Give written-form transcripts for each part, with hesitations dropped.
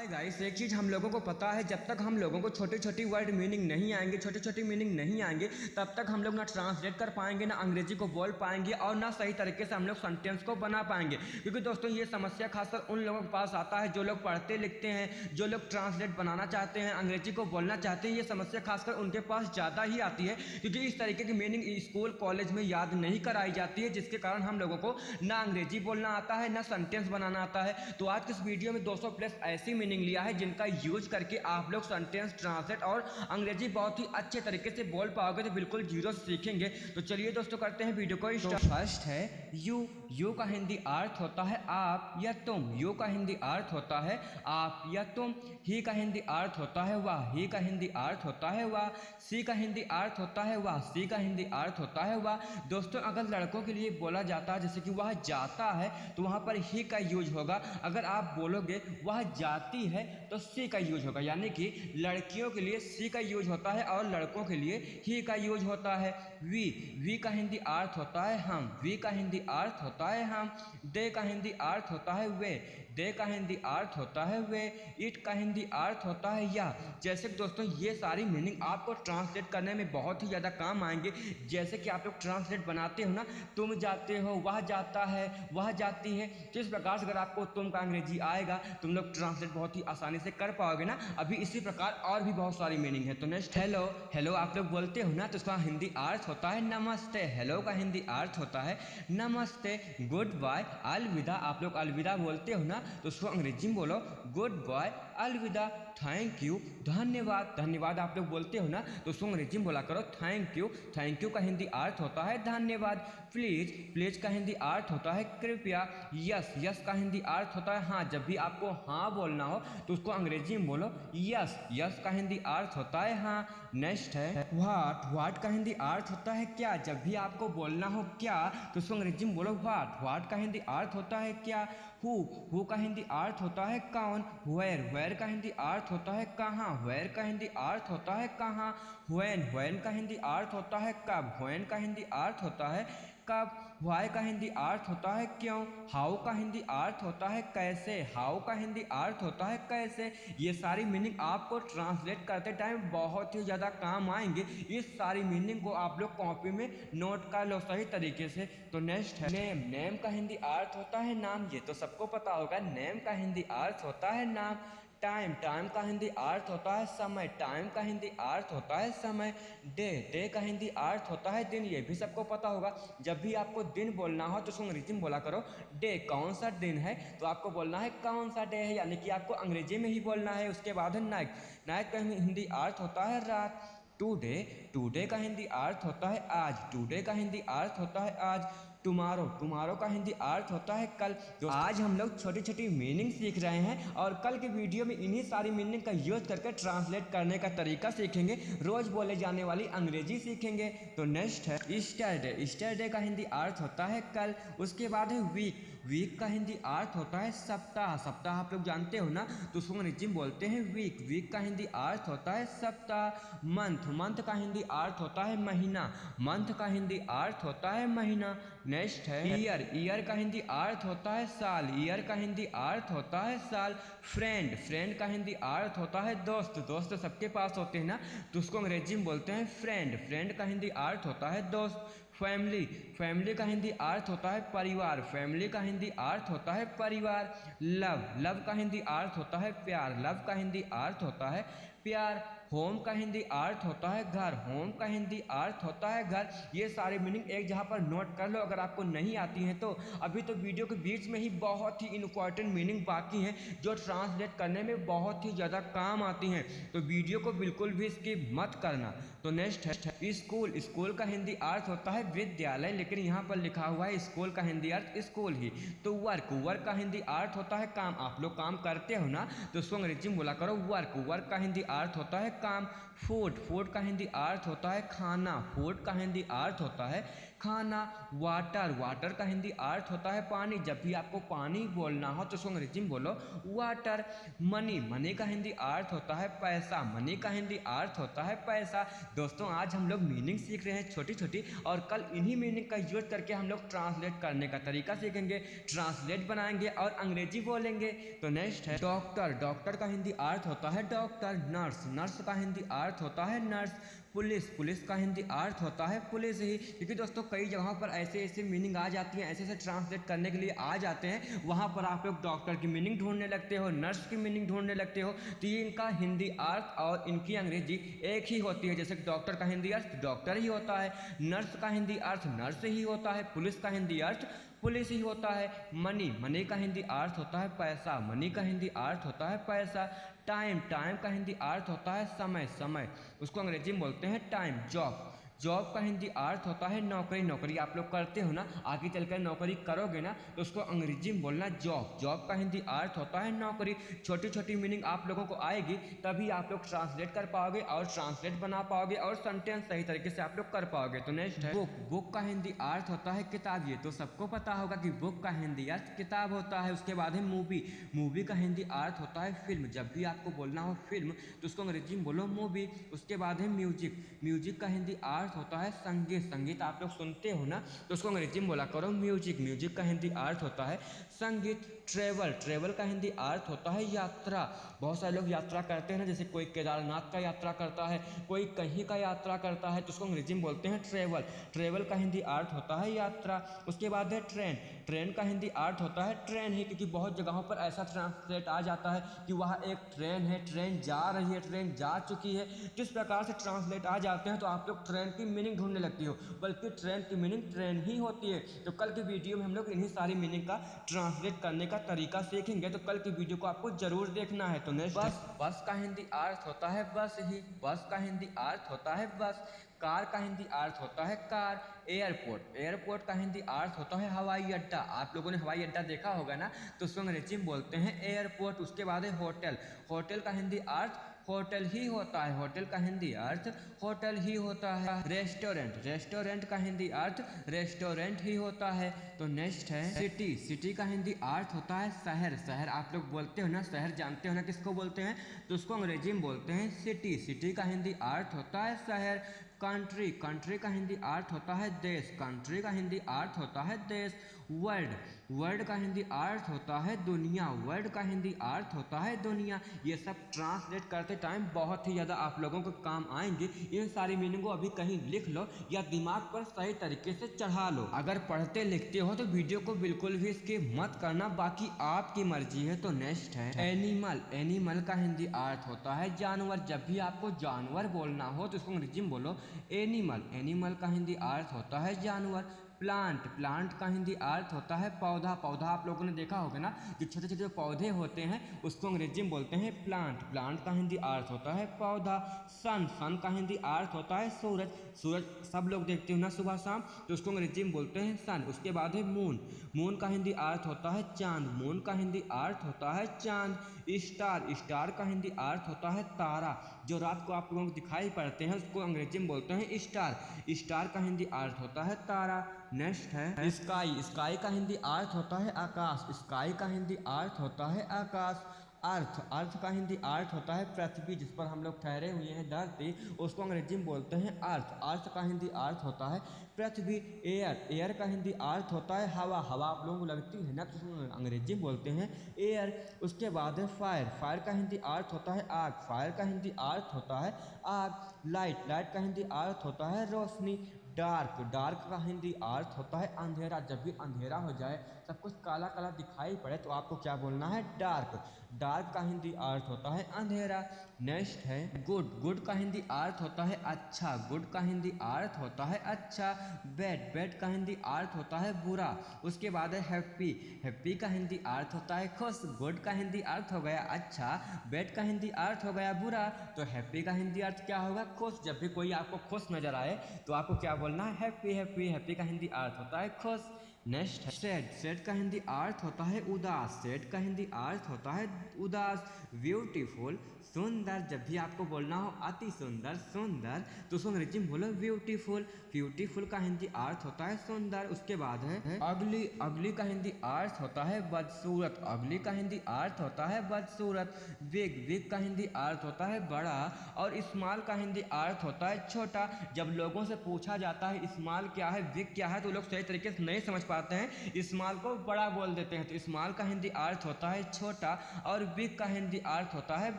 Hi guys, एक चीज़ हम लोगों को पता है, जब तक हम लोगों को छोटी छोटी वर्ड मीनिंग नहीं आएंगे, छोटी छोटी मीनिंग नहीं आएंगे, तब तक हम लोग ना ट्रांसलेट कर पाएंगे, ना अंग्रेजी को बोल पाएंगे और ना सही तरीके से हम लोग सेंटेंस को बना पाएंगे। क्योंकि दोस्तों ये समस्या खासकर उन लोगों के पास आता है जो लोग पढ़ते लिखते हैं, जो लोग ट्रांसलेट बनाना चाहते हैं, अंग्रेजी को बोलना चाहते हैं। ये समस्या खासकर उनके पास ज़्यादा ही आती है, क्योंकि इस तरीके की मीनिंग स्कूल कॉलेज में याद नहीं कराई जाती है, जिसके कारण हम लोगों को ना अंग्रेजी बोलना आता है, ना सेंटेंस बनाना आता है। तो आज की इस वीडियो में 200 प्लस ऐसी मीनिंग लिया है जिनका यूज करके आप लोग सेंटेंस, ट्रांसलेट और अंग्रेजी बहुत ही अच्छे तरीके से बोल पाओगे, तो बिल्कुल जीरो सीखेंगे। तो चलिए दोस्तों करते हैं वीडियो को स्टार्ट। फर्स्ट है यू। यू का हिंदी अर्थ होता है आप या तुम। यू का हिंदी अर्थ होता है आप या तुम। ही का हिंदी अर्थ होता है वह। ही का हिंदी अर्थ होता है वह। सी का हिंदी अर्थ होता है वह। सी का हिंदी अर्थ होता है वह। दोस्तों अगर लड़कों के लिए बोला जाता है जैसे कि वह जाता है, तो वहाँ पर ही का यूज होगा। अगर आप बोलोगे वह जाती है, तो सी का यूज होगा। यानी कि लड़कियों के लिए सी का यूज होता है और लड़कों के लिए ही का यूज होता है। वी। वी का हिंदी अर्थ होता है हम। वी का हिंदी अर्थ होता है हम। दे का हिंदी अर्थ होता है वे। दे का हिंदी अर्थ होता है वे। इट का हिंदी अर्थ होता है यह। जैसे कि दोस्तों ये सारी मीनिंग आपको ट्रांसलेट करने में बहुत ही ज़्यादा काम आएंगे। जैसे कि आप लोग ट्रांसलेट बनाते हो ना, तुम जाते हो, वह जाता है, वह जाती है। तो इस प्रकार से अगर आपको तुम का अंग्रेजी आएगा, तुम लोग ट्रांसलेट बहुत ही आसानी से कर पाओगे ना। अभी इसी प्रकार और भी बहुत सारी मीनिंग है। तो नेक्स्ट हेलो। हेलो आप लोग बोलते हो ना, तो उसका हिंदी अर्थ होता है नमस्ते। हेलो का हिंदी अर्थ होता है नमस्ते। गुड बाय, अलविदा। आप लोग अलविदा बोलते हो ना, तो उसको अंग्रेजी में बोलो गुड बाय, अलविदा। थैंक यू, धन्यवाद। धन्यवाद आप लोग बोलते हो ना, तो उसको अंग्रेजी में बोला करो थैंक यू। थैंक यू का हिंदी अर्थ होता है धन्यवाद। प्लीज। प्लीज का हिंदी अर्थ होता है कृपया। यस। यस का हिंदी अर्थ होता है हाँ। जब भी आपको हाँ बोलना हो तो उसको अंग्रेजी में बोलो यस। यस का हिंदी अर्थ होता है हाँ। नेक्स्ट है व्हाट। व्हाट का हिंदी अर्थ होता है क्या। जब भी आपको बोलना हो क्या, तो उसको अंग्रेजी में बोलो व्हाट। व्हाट का हिंदी अर्थ होता है क्या। हु। हु का हिंदी अर्थ होता है कौन। वेयर। वेयर का हिंदी अर्थ होता है कहाँ। वेयर का हिंदी अर्थ होता है कहाँ। व्हेन। व्हेन का हिंदी अर्थ होता है कब। व्हेन का हिंदी अर्थ होता है कब। व्हाई का हिंदी अर्थ होता है क्यों। हाउ का हिंदी अर्थ होता है कैसे। हाउ का हिंदी अर्थ होता है कैसे। ये सारी मीनिंग आपको ट्रांसलेट करते टाइम बहुत ही ज़्यादा काम आएंगे। इस सारी मीनिंग को आप लोग कॉपी में नोट कर लो सही तरीके से। तो नेक्स्ट है नेम। नेम का हिंदी अर्थ होता है नाम। ये तो सबको पता होगा, नेम का हिंदी अर्थ होता है नाम। टाइम। टाइम का हिंदी अर्थ होता है समय। टाइम का हिंदी अर्थ होता है समय। डे। डे का हिंदी अर्थ होता है दिन। ये भी सबको पता होगा। जब भी आपको दिन बोलना हो तो उसको अंग्रेजी में बोला करो डे। कौन सा दिन है, तो आपको बोलना है कौन सा डे है, यानी कि आपको अंग्रेजी में ही बोलना है। उसके बाद है नाइट। नाइट का हिंदी अर्थ होता है रात। टुडे। टुडे का हिंदी अर्थ होता है आज। टुडे का हिंदी अर्थ होता है आज। टुमारो। टुमारो का हिंदी अर्थ होता है कल। तो आज हम लोग छोटी छोटी मीनिंग सीख रहे हैं और कल के वीडियो में इन्हीं सारी मीनिंग का यूज करके ट्रांसलेट करने का तरीका सीखेंगे, रोज बोले जाने वाली अंग्रेजी सीखेंगे। तो नेक्स्ट है ईस्टरडे। ईस्टरडे का हिंदी अर्थ होता है कल। उसके बाद है वीक। वीक का हिंदी अर्थ होता है सप्ताह। सप्ताह आप लोग जानते हो ना, तो उसको अंग्रेजी में बोलते हैं वीक। वीक का हिंदी अर्थ होता है सप्ताह। मंथ। मंथ का हिंदी अर्थ होता है महीना। मंथ का हिंदी अर्थ होता है महीना। नेक्स्ट है ईयर। ईयर का हिंदी अर्थ होता है साल। ईयर का हिंदी अर्थ होता है साल। फ्रेंड। फ्रेंड का हिंदी अर्थ होता है दोस्त। दोस्त सबके पास होते हैं ना, तो उसको अंग्रेजी में बोलते हैं फ्रेंड। फ्रेंड का हिंदी अर्थ होता है दोस्त। फैमिली। फैमिली का हिंदी अर्थ होता है परिवार। फैमिली का हिंदी अर्थ होता है परिवार। लव। लव का हिंदी अर्थ होता है प्यार। लव का हिंदी अर्थ होता है प्यार। होम का हिंदी अर्थ होता है घर। होम का हिंदी अर्थ होता है घर। ये सारे मीनिंग एक जगह पर नोट कर लो अगर आपको नहीं आती हैं तो। अभी तो वीडियो के बीच में ही बहुत ही इंपॉर्टेंट मीनिंग बाकी हैं जो ट्रांसलेट करने में बहुत ही ज़्यादा काम आती हैं, तो वीडियो को बिल्कुल भी स्किप मत करना। तो नेक्स्ट है स्कूल। स्कूल का हिंदी अर्थ होता है विद्यालय, लेकिन यहाँ पर लिखा हुआ है स्कूल का हिंदी अर्थ स्कूल ही। तो वर्क। वर्क का हिंदी अर्थ होता है काम। आप लोग काम करते हो ना, तो उसको अंग्रेजी में बोला करो वर्क। वर्क का हिंदी अर्थ होता है काम। फूड। फूड का हिंदी अर्थ होता है खाना। फूड का हिंदी अर्थ होता है खाना। वाटर, वाटर का हिंदी अर्थ होता है पानी। जब भी आपको पानी बोलना हो तो उसको अंग्रेजी में बोलो वाटर। मनी, मनी का हिंदी अर्थ होता है पैसा। मनी का हिंदी अर्थ होता है पैसा। दोस्तों आज हम लोग मीनिंग सीख रहे हैं छोटी छोटी, और कल इन्हीं मीनिंग का यूज करके हम लोग ट्रांसलेट करने का तरीका सीखेंगे, ट्रांसलेट बनाएंगे और अंग्रेजी बोलेंगे। तो नेक्स्ट है डॉक्टर। डॉक्टर का हिंदी अर्थ होता है डॉक्टर। नर्स, नर्स का हिंदी अर्थ होता है नर्स। पुलिस, पुलिस का हिंदी अर्थ होता है पुलिस ही। क्योंकि दोस्तों कई जगहों पर ऐसे ऐसे मीनिंग आ जाती हैं, ऐसे ऐसे ट्रांसलेट करने के लिए आ जाते हैं, वहाँ पर आप लोग डॉक्टर की मीनिंग ढूंढने लगते हो, नर्स की मीनिंग ढूंढने लगते हो। तो ये इनका हिंदी अर्थ और इनकी अंग्रेजी एक ही होती है। जैसे डॉक्टर का हिंदी अर्थ डॉक्टर ही होता है, नर्स का हिंदी अर्थ नर्स ही होता है, पुलिस का हिंदी अर्थ पुलिस ही होता है। मनी, मनी का हिंदी अर्थ होता है पैसा। मनी का हिंदी अर्थ होता है पैसा। टाइम, टाइम का हिंदी अर्थ होता है समय। समय उसको अंग्रेजी में बोलते हैं टाइम। जॉब, जॉब का हिंदी अर्थ होता है नौकरी। नौकरी आप लोग करते हो ना, आगे चलकर नौकरी करोगे ना, तो उसको अंग्रेजी में बोलना जॉब। जॉब का हिंदी अर्थ होता है नौकरी। छोटी छोटी मीनिंग आप लोगों को आएगी, तभी आप लोग ट्रांसलेट कर पाओगे और ट्रांसलेट बना पाओगे और सेंटेंस सही तरीके से आप लोग कर पाओगे। तो नेक्स्ट है बुक। बुक का हिंदी अर्थ होता है किताब। ये तो सबको पता होगा कि बुक का हिंदी अर्थ किताब होता है। उसके बाद है मूवी। मूवी का हिंदी अर्थ होता है फिल्म। जब भी आपको बोलना हो फिल्म तो उसको अंग्रेजी में बोलो मूवी। उसके बाद है म्यूजिक। म्यूजिक का हिंदी अर्थ होता है संगीत। संगीत आप लोग सुनते हो ना, तो उसको अंग्रेजी में बोला करो म्यूजिक। म्यूजिक का हिंदी अर्थ होता है संगीत। ट्रेवल, ट्रेवल का हिंदी अर्थ होता है यात्रा। बहुत सारे लोग यात्रा करते हैं ना, जैसे कोई केदारनाथ का यात्रा करता है, कोई कहीं का यात्रा करता है, तो उसको अंग्रेजी में बोलते हैं ट्रेवल। ट्रेवल का हिंदी अर्थ होता है यात्रा। उसके बाद है ट्रेन। ट्रेन का हिंदी अर्थ होता है ट्रेन ही, क्योंकि बहुत जगहों पर ऐसा ट्रांसलेट आ जाता है कि वहाँ एक ट्रेन है, ट्रेन जा रही है, ट्रेन जा चुकी है। जिस प्रकार से ट्रांसलेट आ जाते हैं तो आप लोग ट्रेन की मीनिंग ढूंढने लगती हो, बल्कि ट्रेन की मीनिंग ट्रेन ही होती है। तो कल की वीडियो में हम लोग इन्हीं सारी मीनिंग का ट्रांसलेट करने का तरीका सीखेंगे, तो कल की वीडियो को आपको जरूर देखना है। तो नेक्स्ट बस। बस का हिंदी अर्थ होता है बस ही। बस का हिंदी अर्थ होता है बस। कार का हिंदी अर्थ होता है कार। एयरपोर्ट, एयरपोर्ट का हिंदी अर्थ होता है हवाई अड्डा। आप लोगों ने हवाई अड्डा देखा होगा ना, तो उसको अंग्रेजी में बोलते हैं एयरपोर्ट। उसके बाद है होटल। होटल का हिंदी अर्थ होटल ही होता है। होटल का हिंदी अर्थ होटल ही होता है। रेस्टोरेंट, रेस्टोरेंट का हिंदी अर्थ रेस्टोरेंट ही होता है। तो नेक्स्ट है सिटी। सिटी का हिंदी अर्थ होता है शहर। शहर आप लोग बोलते हो ना, शहर जानते हो ना किसको बोलते हैं, तो उसको अंग्रेजी में बोलते हैं सिटी। सिटी का हिंदी अर्थ होता है शहर। कंट्री, कंट्री का हिंदी अर्थ होता है देश। कंट्री का हिंदी अर्थ होता है देश। वर्ल्ड, वर्ल्ड का हिंदी अर्थ होता है दुनिया। वर्ल्ड का हिंदी अर्थ होता है दुनिया। ये सब ट्रांसलेट करते टाइम बहुत ही ज़्यादा आप लोगों को काम आएंगे। इन सारी मीनिंग को अभी कहीं लिख लो या दिमाग पर सही तरीके से चढ़ा लो। अगर पढ़ते लिखते हो तो वीडियो को बिल्कुल भी स्किप मत करना, बाकी आपकी मर्जी है। तो नेक्स्ट है एनिमल। एनिमल का हिंदी अर्थ होता है जानवर। जब भी आपको जानवर बोलना हो तो उसको अंग्रेजी में बोलो एनिमल। एनिमल का हिंदी अर्थ होता है जानवर। प्लांट, प्लांट का हिंदी अर्थ होता है पौधा। पौधा आप लोगों ने देखा होगा ना, जो छोटे छोटे पौधे होते हैं उसको अंग्रेजी में बोलते हैं प्लांट। प्लांट का हिंदी अर्थ होता है पौधा। सन, सन का हिंदी अर्थ होता है सूरज। सूरज सब लोग देखते हो ना सुबह शाम, तो उसको अंग्रेजी में बोलते हैं सन। उसके बाद है मून। मून का हिंदी अर्थ होता है चांद। मून का हिंदी अर्थ होता है चांद। स्टार, स्टार का हिंदी अर्थ होता है तारा। जो रात को आप लोगों को दिखाई पड़ते हैं उसको अंग्रेजी में बोलते हैं स्टार। स्टार का हिंदी अर्थ होता है तारा। नेक्स्ट है स्काई। स्काई का हिंदी अर्थ होता है आकाश। स्काई का हिंदी अर्थ होता है आकाश। अर्थ, अर्थ का हिंदी अर्थ होता है पृथ्वी, जिस पर हम लोग ठहरे हुए हैं धरती, उसको अंग्रेजी में बोलते हैं अर्थ। अर्थ का हिंदी अर्थ होता है पृथ्वी। एयर, एयर का हिंदी अर्थ होता है हवा। हवा आप लोगों को लगती है ना, तो उसको अंग्रेजी में बोलते हैं एयर। उसके बाद है फायर। फायर का हिंदी अर्थ होता है आग। फायर का हिंदी अर्थ होता है आग। लाइट, लाइट का हिंदी अर्थ होता है रोशनी। डार्क, डार्क का हिंदी अर्थ होता है अंधेरा। जब भी अंधेरा हो जाए, सब कुछ काला काला दिखाई पड़े, तो आपको क्या बोलना है डार्क। डार्क का हिंदी अर्थ होता है अंधेरा। नेक्स्ट है गुड। गुड का हिंदी अर्थ होता है अच्छा। गुड का हिंदी अर्थ होता है अच्छा। बैड, बैड का हिंदी अर्थ होता है बुरा। उसके बाद है हैप्पी। हैप्पी का हिंदी अर्थ होता है खुश। गुड का हिंदी अर्थ हो गया अच्छा, बैड का हिंदी अर्थ हो गया बुरा, तो हैप्पी का हिंदी अर्थ क्या होगा खुश। जब भी कोई आपको खुश नजर आए तो आपको क्या बोलना है हैप्पी। हैप्पी, हैप्पी का हिंदी अर्थ होता है खुश। नेक्स्ट है सैड। सैड का हिंदी अर्थ होता है उदास। सैड का हिंदी अर्थ होता है उदास। ब्यूटीफुल सुंदर, जब भी आपको बोलना हो अति सुंदर सुंदर तो उसको अंग्रेजी में बोलो ब्यूटीफुल। ब्यूटीफुल का हिंदी अर्थ होता है सुंदर। उसके बाद है अगली। अगली का हिंदी अर्थ होता है बदसूरत। अगली का हिंदी अर्थ होता है बदसूरत। बिग। बिग का हिंदी अर्थ होता है बड़ा। और स्मॉल का हिंदी अर्थ होता है छोटा। जब लोगों से पूछा जाता है स्मॉल क्या है बिग क्या है तो लोग सही तरीके से नहीं समझ पाते हैं, स्मॉल को बड़ा बोल देते हैं। तो स्मॉल का हिंदी अर्थ होता है छोटा और बिग का हिंदी अर्थ होता है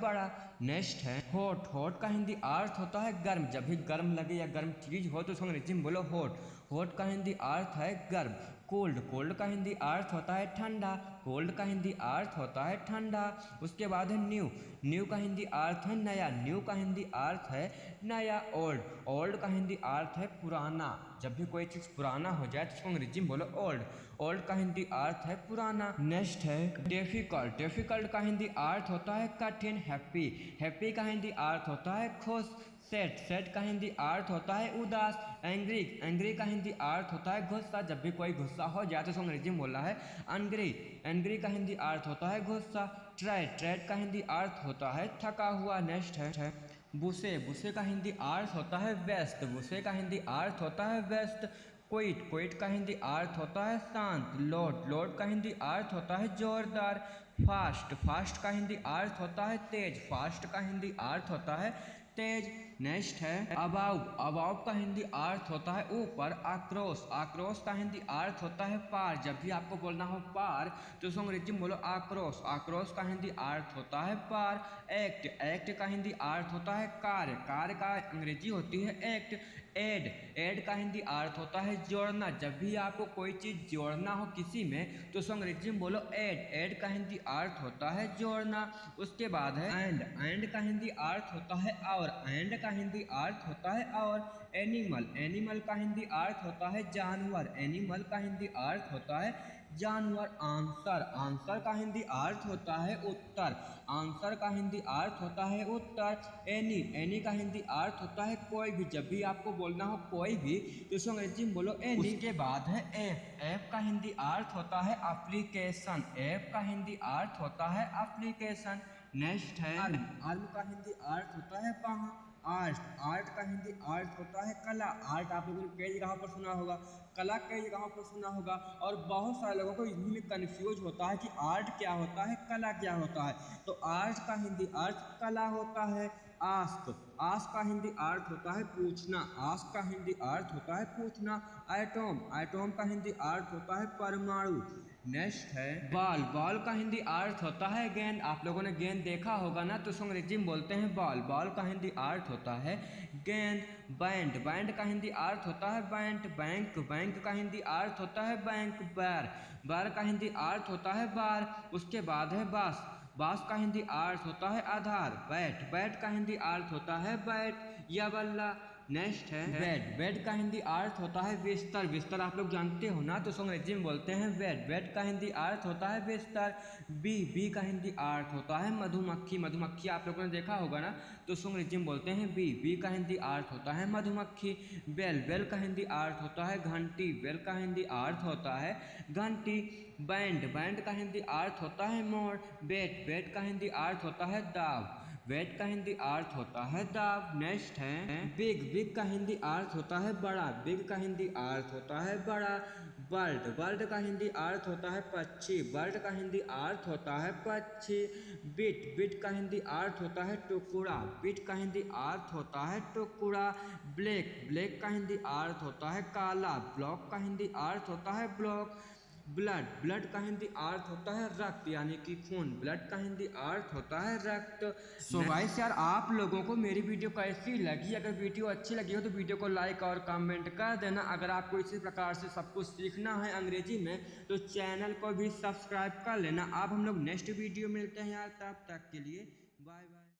बड़ा। नेक्स्ट है हॉट। हॉट का हिंदी अर्थ होता है गर्म। जब भी गर्म लगे या गर्म चीज हो तो उसको अंग्रेजी में बोलो हॉट। हॉट का हिंदी अर्थ है गर्म। कोल्ड। कोल्ड का हिंदी अर्थ होता है ठंडा। कोल्ड का हिंदी अर्थ होता है ठंडा। उसके बाद है न्यू। न्यू का हिंदी अर्थ है नया। न्यू का हिंदी अर्थ है नया। ओल्ड। ओल्ड का हिंदी अर्थ है पुराना। जब भी कोई चीज़ पुराना हो जाए तो उसको अंग्रेजी में बोलो ओल्ड। ओल्ड का हिंदी अर्थ है पुराना। नेक्स्ट है डिफिकल्ट। डिफिकल्ट का हिंदी अर्थ होता है कठिन। हैप्पी। हैप्पी का हिंदी अर्थ होता है खुश। सैड। सैड का हिंदी अर्थ होता है उदास। एंग्री। एंग्री का हिंदी अर्थ होता है गुस्सा। जब भी कोई गुस्सा हो जाए तो उसको अंग्रेजी में बोलना है एंग्री। एंग्री का हिंदी अर्थ होता है गुस्सा। ट्रेड। ट्रेड का हिंदी अर्थ होता है थका हुआ। नेक्स्ट है बुसे। बुसे का हिंदी अर्थ होता है व्यस्त। बुसे का हिंदी अर्थ होता है व्यस्त। क्विट। क्विट का हिंदी अर्थ होता है शांत। लोड। लोड का हिंदी अर्थ होता है जोरदार। फास्ट। फास्ट का हिंदी अर्थ होता है तेज। फास्ट का हिंदी अर्थ होता है तेज। नेक्स्ट है अबाउ। अबाउ का हिंदी अर्थ होता है ऊपर। आक्रोश। आक्रोश का हिंदी अर्थ होता है पार। जब भी आपको बोलना हो पार तो उसको अंग्रेजी में बोलो आक्रोश। आक्रोश का हिंदी अर्थ होता है पार। एक्ट। एक्ट का हिंदी अर्थ होता है कार्य। कार्य का अंग्रेजी होती है एक्ट। एड। एड का हिंदी अर्थ होता है जोड़ना। जब भी आपको कोई चीज़ जोड़ना हो किसी में तो उसको अंग्रेजी में बोलो एड। एड का हिंदी अर्थ होता है जोड़ना। उसके बाद है एंड। एंड का हिंदी अर्थ होता है और। एंड का हिंदी अर्थ होता है और। एनिमल। एनिमल का हिंदी अर्थ होता है जानवर। एनिमल का हिंदी अर्थ होता है जानवर। आंसर। आंसर का हिंदी अर्थ होता है उत्तर। आंसर का हिंदी अर्थ होता है उत्तर। एनी। एनी का हिंदी अर्थ होता है कोई भी। जब भी आपको बोलना हो कोई भी तो उसको अंग्रेजी में बोलो एनी। उसके बाद है ऐप। ऐप का हिंदी अर्थ होता है एप्लीकेशन। ऐप का हिंदी अर्थ होता है एप्लीकेशन। नेक्स्ट है अर्म। अर्म का हिंदी अर्थ होता है बाह। आर्ट। आर्ट का हिंदी अर्थ होता है कला। आर्ट आप लोगों ने कई जगहों पर सुना होगा, कला कई जगहों पर सुना होगा। और बहुत सारे लोगों को इन्हीं में कन्फ्यूज होता है कि आर्ट क्या होता है कला क्या होता है। तो आर्ट का हिंदी अर्थ कला होता है। आस्क। आस्क का हिंदी अर्थ होता है पूछना। आस्क का हिंदी अर्थ होता है पूछना। एटॉम। एटॉम का हिंदी अर्थ होता है परमाणु। नेक्स्ट है बॉल। बॉल का हिंदी अर्थ होता है गेंद। आप लोगों ने गेंद देखा होगा ना तो उसको अंग्रेजी में बोलते हैं बॉल। बॉल का हिंदी अर्थ होता है गेंद। बैंड। बैंड का हिंदी अर्थ होता है बैंड। बैंक। बैंक का हिंदी अर्थ होता है बैंक। बैर। बैर का हिंदी अर्थ होता है बार। उसके बाद है बास। बास का हिंदी अर्थ होता है आधार। बैट। बैट का हिंदी अर्थ होता है बैट या बल्ला। नेक्स्ट है बेड। बेड का हिंदी अर्थ होता है बिस्तर। बिस्तर आप लोग जानते हो ना तो उसको अंग्रेजी में बोलते हैं बेड। बेड का हिंदी अर्थ होता है बिस्तर। बी। बी का हिंदी अर्थ होता है मधुमक्खी। मधुमक्खी आप लोगों ने देखा होगा ना तो उसको अंग्रेजी में बोलते हैं बी। बी का हिंदी अर्थ होता है मधुमक्खी। बेल। बेल का हिंदी अर्थ होता है घंटी। बेल का हिंदी अर्थ होता है घंटी। बैंड। बैंड का हिंदी अर्थ होता है मोर। बेट। बेट का हिंदी अर्थ होता है दाव। वेट का हिंदी अर्थ होता है दाव। नेक्स्ट है बिग। बिग का हिंदी अर्थ होता है बड़ा। बिग का हिंदी अर्थ होता है बड़ा। बर्ड। बर्ड का हिंदी अर्थ होता है पक्षी। बर्ड का हिंदी अर्थ होता है पक्षी। बिट। बिट का हिंदी अर्थ होता है टुकड़ा। बिट का हिंदी अर्थ होता है टुकड़ा। ब्लैक। ब्लैक का हिंदी अर्थ होता है काला। ब्लॉक का हिंदी अर्थ होता है ब्लॉक। ब्लड। ब्लड का हिंदी अर्थ होता है रक्त यानी कि खून। ब्लड का हिंदी अर्थ होता है रक्त। सो गाइस यार आप लोगों को मेरी वीडियो कैसी लगी? अगर वीडियो अच्छी लगी हो तो वीडियो को लाइक और कमेंट कर देना। अगर आपको इसी प्रकार से सब कुछ सीखना है अंग्रेजी में तो चैनल को भी सब्सक्राइब कर लेना। अब हम लोग नेक्स्ट वीडियो मिलते हैं यार, तब तक के लिए बाय बाय।